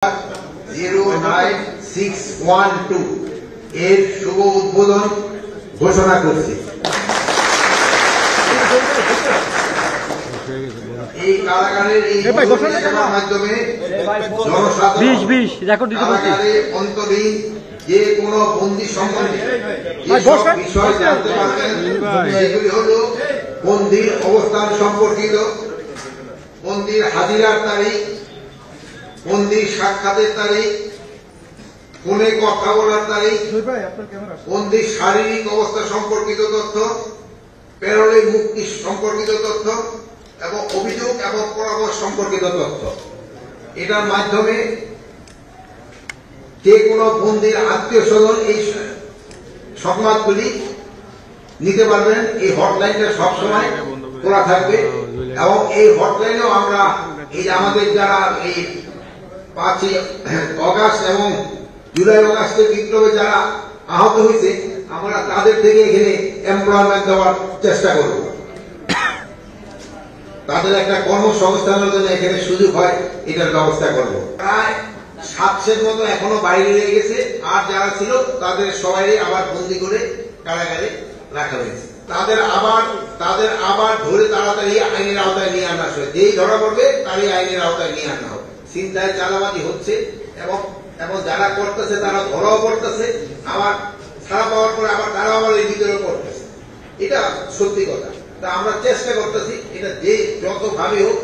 09-612 এর শুভ উদ্বোধন ঘোষণা করছি। এই কারাগারের এই সেবার মাধ্যমে কারাগারে অন্তরীণ যে কোনো বন্দী সম্বন্ধে বিষয় জানতে পারবেন সেগুলি হল বন্দীর অবস্থান সম্পর্কিত, বন্দীর হাজিরার তারিখ, বন্দীর সাক্ষাতের তারিখ, ফোনে কথা বলার তারিখ, বন্দীর শারীরিক অবস্থা সম্পর্কিত তথ্য, প্যারোলে মুক্তি সম্পর্কিত তথ্য এবং অভিযোগ এবং পরামর্শ সম্পর্কিত তথ্য। এটার মাধ্যমে যে কোনো বন্দীর আত্মীয় স্বজন এই সংবাদগুলি নিতে পারবেন। এই হটলাইনটা সবসময় খোলা থাকবে এবং এই হটলাইনেও আমরা এই আমাদের যারা এই 5ই অগাস্ট এবং জুলাই অগাস্টের বিপ্লবে যারা আহত হয়েছে আমরা তাদের থেকে এখানে এমপ্লয়মেন্ট দেওয়ার চেষ্টা করব, তাদের একটা কর্মসংস্থানের জন্য এখানে সুযোগ হয় এটার ব্যবস্থা করব। প্রায় 700 মতো এখনো বাইরে রয়ে গেছে, আর যারা ছিল তাদের সবাই আবার বন্দী করে কারাগারে রাখা হয়েছে। তাদের আবার ধরে তাড়াতাড়ি আইনের আওতায় নিয়ে আনা হবে। যেই ধরা পড়বে তারই আইনের আওতায় নিয়ে আনা হবে। চিন্তায় চালাবাজি হচ্ছে এবং যারা করতেছে তারা ধরাও পড়তেছে, আবার ছাড়া পাওয়ার পরে আবার তারা আবার এই ভিতরেও করতেছে। এটা সত্যি কথা। তা আমরা চেষ্টা করতেছি এটা যে যত ভাবে হোক